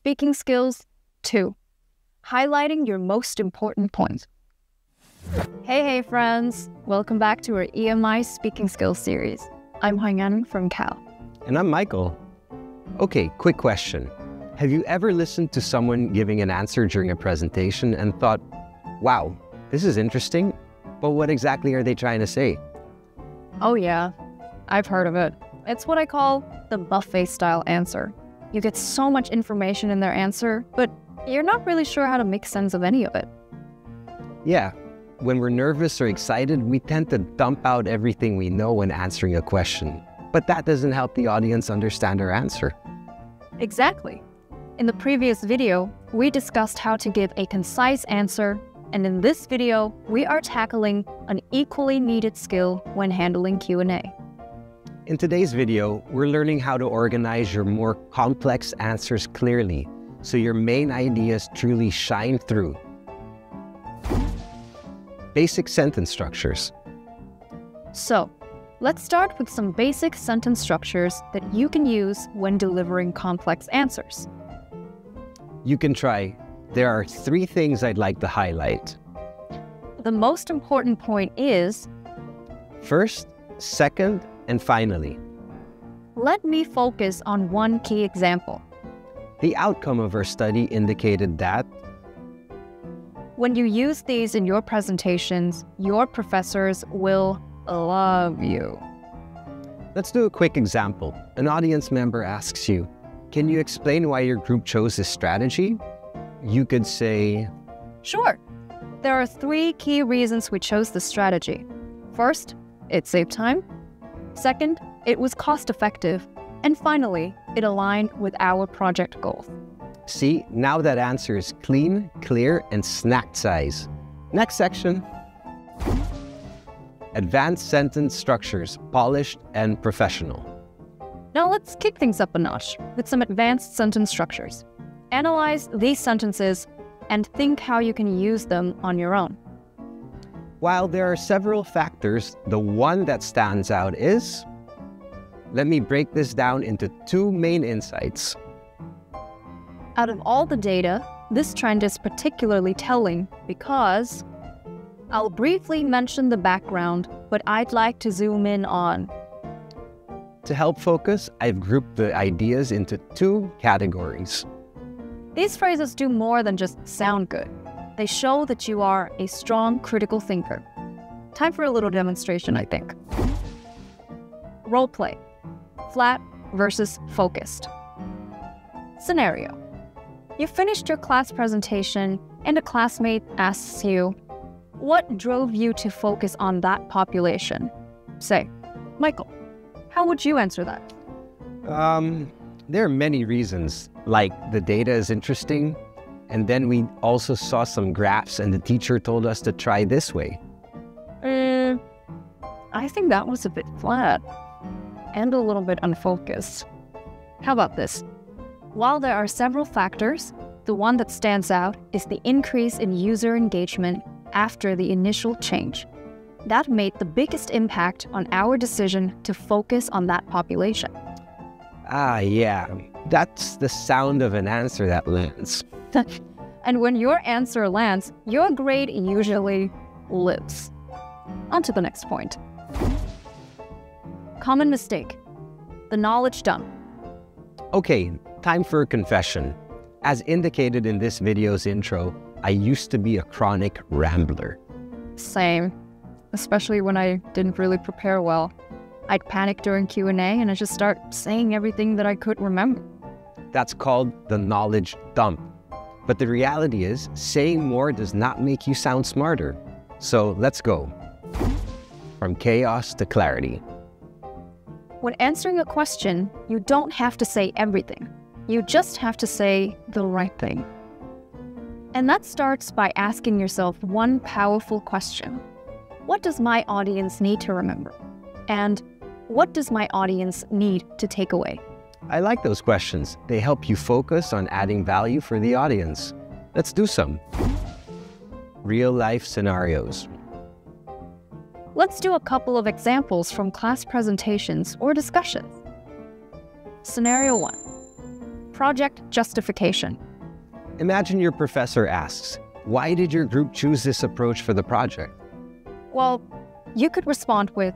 Speaking skills 2. Highlighting your most important points. Hey friends! Welcome back to our EMI Speaking Skills series. I'm Haiyan from Cal. And I'm Michael. Okay, quick question. Have you ever listened to someone giving an answer during a presentation and thought, wow, this is interesting, but what exactly are they trying to say? Oh yeah, I've heard of it. It's what I call the buffet-style answer. You get so much information in their answer, but you're not really sure how to make sense of any of it. Yeah, when we're nervous or excited, we tend to dump out everything we know when answering a question. But that doesn't help the audience understand our answer. Exactly. In the previous video, we discussed how to give a concise answer, and in this video, we are tackling an equally needed skill when handling Q&A. In today's video, we're learning how to organize your more complex answers clearly, so your main ideas truly shine through. Basic sentence structures. So, let's start with some basic sentence structures that you can use when delivering complex answers. You can try, there are 3 things I'd like to highlight. The most important point is, first, second, and finally. Let me focus on one key example. The outcome of our study indicated that when you use these in your presentations, your professors will love you. Let's do a quick example. An audience member asks you, can you explain why your group chose this strategy? You could say, sure. There are 3 key reasons we chose this strategy. First, it saved time. Second, it was cost-effective. And finally, it aligned with our project goals. See, now that answer is clean, clear, and snack size. Next section. Advanced sentence structures, polished and professional. Now let's kick things up a notch with some advanced sentence structures. Analyze these sentences and think how you can use them on your own. While there are several factors, the one that stands out is, let me break this down into 2 main insights. Out of all the data, this trend is particularly telling because I'll briefly mention the background, but I'd like to zoom in on. To help focus, I've grouped the ideas into 2 categories. These phrases do more than just sound good. They show that you are a strong critical thinker. Time for a little demonstration, I think. Roleplay. Flat versus focused. Scenario. You finished your class presentation and a classmate asks you, what drove you to focus on that population? Say, Michael, how would you answer that? There are many reasons, like the data is interesting, and then we also saw some graphs and the teacher told us to try this way. I think that was a bit flat and a little bit unfocused. How about this? While there are several factors, the one that stands out is the increase in user engagement after the initial change. That made the biggest impact on our decision to focus on that population. Ah, yeah. That's the sound of an answer that lands. And when your answer lands, your grade usually lives. On to the next point. Common mistake. The knowledge dump. Okay, time for a confession. As indicated in this video's intro, I used to be a chronic rambler. Same. Especially when I didn't really prepare well. I'd panic during Q&A and I'd just start saying everything that I could remember. That's called the knowledge dump. But the reality is, saying more does not make you sound smarter. So let's go. From chaos to clarity. When answering a question, you don't have to say everything. You just have to say the right thing. And that starts by asking yourself one powerful question. What does my audience need to remember? And what does my audience need to take away? I like those questions. They help you focus on adding value for the audience. Let's do some. Real-life scenarios. Let's do a couple of examples from class presentations or discussions. Scenario 1. project justification. Imagine your professor asks, "Why did your group choose this approach for the project?" Well, you could respond with,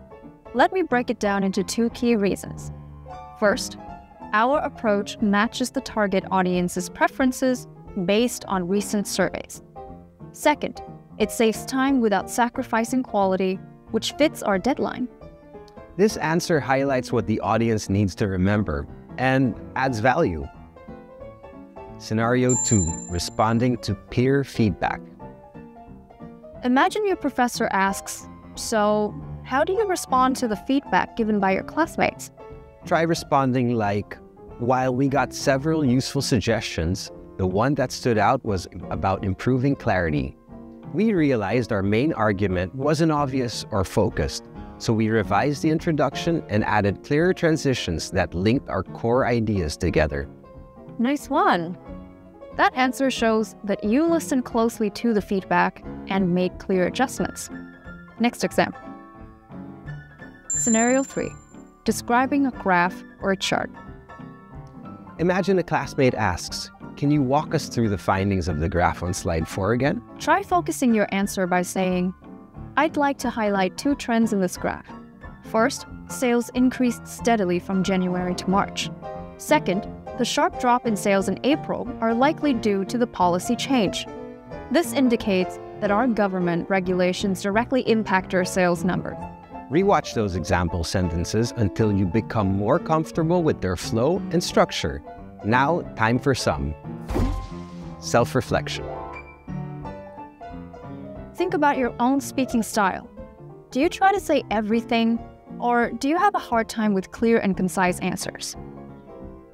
"Let me break it down into two key reasons. First, our approach matches the target audience's preferences based on recent surveys. Second, it saves time without sacrificing quality, which fits our deadline." This answer highlights what the audience needs to remember and adds value. Scenario 2, responding to peer feedback. Imagine your professor asks, "So, how do you respond to the feedback given by your classmates?" Try responding like, "While we got several useful suggestions, the one that stood out was about improving clarity. We realized our main argument wasn't obvious or focused, so we revised the introduction and added clearer transitions that linked our core ideas together." Nice one! That answer shows that you listened closely to the feedback and made clear adjustments. Next example. Scenario 3. Describing a graph or a chart. Imagine a classmate asks, "Can you walk us through the findings of the graph on slide 4 again?" Try focusing your answer by saying, "I'd like to highlight two trends in this graph. First, sales increased steadily from January to March. Second, the sharp drop in sales in April are likely due to the policy change. This indicates that our government regulations directly impact our sales numbers." Rewatch those example sentences until you become more comfortable with their flow and structure. Now, time for some self-reflection. Think about your own speaking style. Do you try to say everything, or do you have a hard time with clear and concise answers?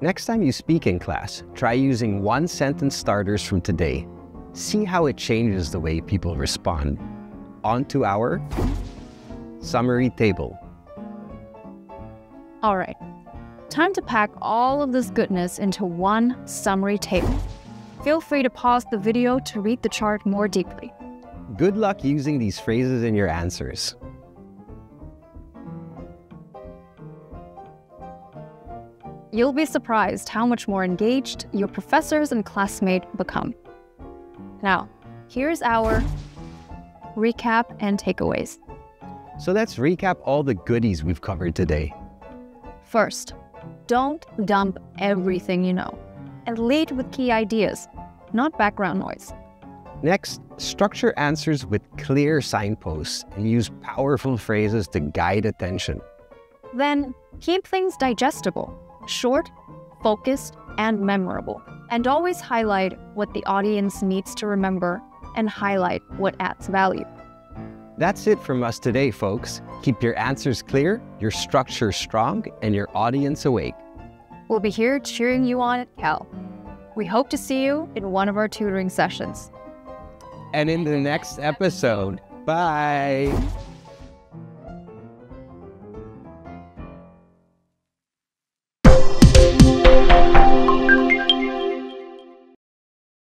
Next time you speak in class, try using one-sentence starters from today. See how it changes the way people respond. On to our summary table. All right, time to pack all of this goodness into one summary table. Feel free to pause the video to read the chart more deeply. Good luck using these phrases in your answers. You'll be surprised how much more engaged your professors and classmates become. Now, here's our recap and takeaways. So let's recap all the goodies we've covered today. First, don't dump everything you know, and lead with key ideas, not background noise. Next, structure answers with clear signposts and use powerful phrases to guide attention. Then, keep things digestible, short, focused, and memorable. And always highlight what the audience needs to remember and highlight what adds value. That's it from us today, folks. Keep your answers clear, your structure strong, and your audience awake. We'll be here cheering you on at Cal. We hope to see you in one of our tutoring sessions. And in the next episode, bye!